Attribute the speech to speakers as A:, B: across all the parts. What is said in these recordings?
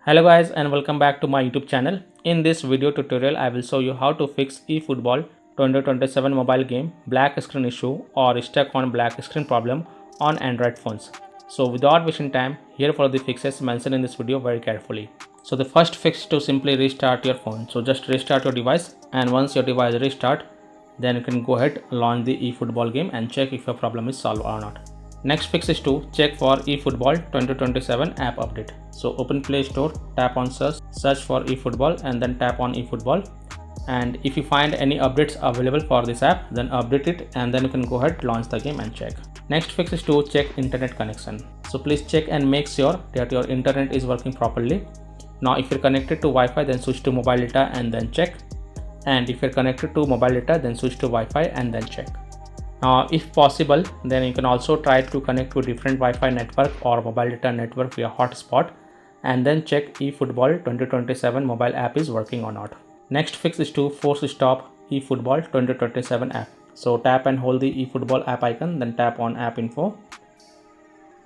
A: Hello guys and welcome back to my YouTube channel. In this video tutorial I will show you how to fix eFootball 2027 mobile game black screen issue or stuck on black screen problem on Android phones. So without wasting time, here for the fixes mentioned in this video very carefully. So the first fix is to simply restart your phone. So just restart your device, and once your device restart, then you can go ahead, launch the eFootball game and check if your problem is solved or not. Next fix is to check for eFootball 2027 app update. So open Play Store, tap on search for eFootball and then tap on eFootball. And if you find any updates available for this app, then update it and then you can go ahead, launch the game and check. Next fix is to check internet connection. So please check and make sure that your internet is working properly. Now if you're connected to Wi-Fi, then switch to mobile data and then check. And if you're connected to mobile data, then switch to Wi-Fi and then check. Now if possible, then you can also try to connect to different Wi-Fi network or mobile data network via hotspot and then check eFootball 2027 mobile app is working or not. Next fix is to force stop eFootball 2027 app. So tap and hold the eFootball app icon, then tap on app info,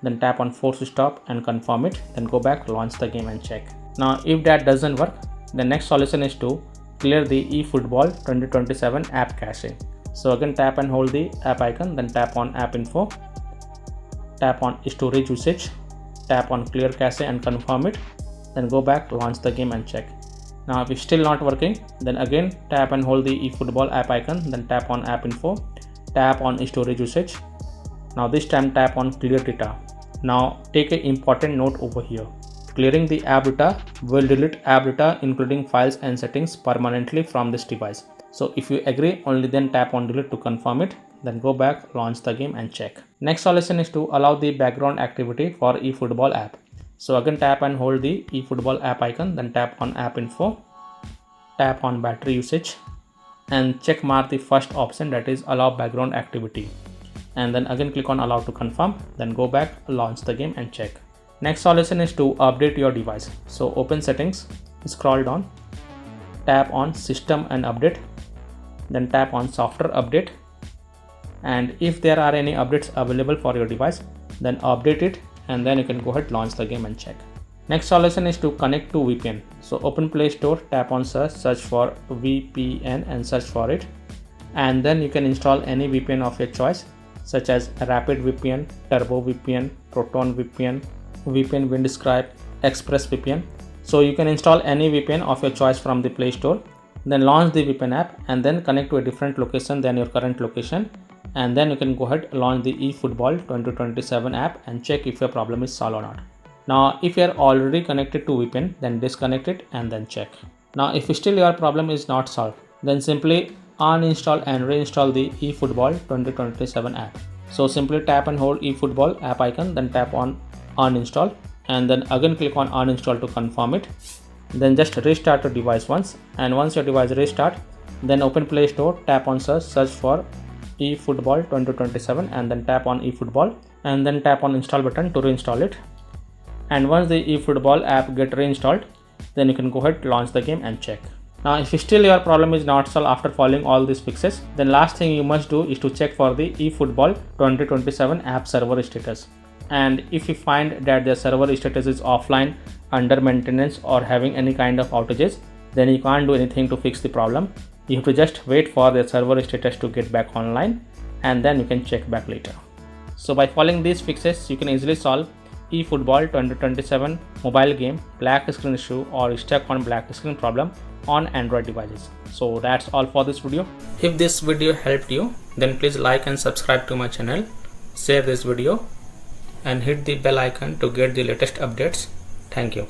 A: then tap on force stop and confirm it, then go back, launch the game and check. Now if that doesn't work, the next solution is to clear the eFootball 2027 app cache. So again tap and hold the app icon, then tap on app info, tap on storage usage, tap on clear cache and confirm it, then go back, launch the game and check. Now if it's still not working, then again tap and hold the eFootball app icon, then tap on app info, tap on storage usage. Now this time tap on clear data. Now take an important note over here. Clearing the app data will delete app data including files and settings permanently from this device. So if you agree, only then tap on delete to confirm it, then go back, launch the game and check. Next solution is to allow the background activity for eFootball app. So again tap and hold the eFootball app icon, then tap on app info, tap on battery usage and check mark the first option, that is allow background activity, and then again click on allow to confirm, then go back, launch the game and check. Next solution is to update your device. So open settings, scroll down, tap on system and update, then tap on software update, and if there are any updates available for your device, then update it and then you can go ahead, launch the game and check. Next solution is to connect to VPN. So open Play Store, tap on search for VPN and search for it, and then you can install any VPN of your choice such as Rapid VPN, Turbo VPN, Proton VPN, VPN Windscribe, Express VPN. So you can install any VPN of your choice from the Play Store, then launch the VPN app and then connect to a different location than your current location, and then you can go ahead, launch the eFootball 2027 app and check if your problem is solved or not. Now if you are already connected to VPN, then disconnect it and then check. Now if still your problem is not solved, then simply uninstall and reinstall the eFootball 2027 app. So simply tap and hold eFootball app icon, then tap on uninstall and then again click on uninstall to confirm it. Then just restart your device once, and once your device restart, then open Play Store, tap on search for eFootball 2027 and then tap on eFootball and then tap on install button to reinstall it. And once the eFootball app get reinstalled, then you can go ahead, launch the game and check. Now if still your problem is not solved after following all these fixes, then last thing you must do is to check for the eFootball 2027 app server status. And if you find that the server status is offline, under maintenance or having any kind of outages, then you can't do anything to fix the problem. You have to just wait for the server status to get back online and then you can check back later. So by following these fixes, you can easily solve eFootball 2027 mobile game black screen issue or stuck on black screen problem on Android devices. So that's all for this video. If this video helped you, then please like and subscribe to my channel, share this video and hit the bell icon to get the latest updates. Thank you.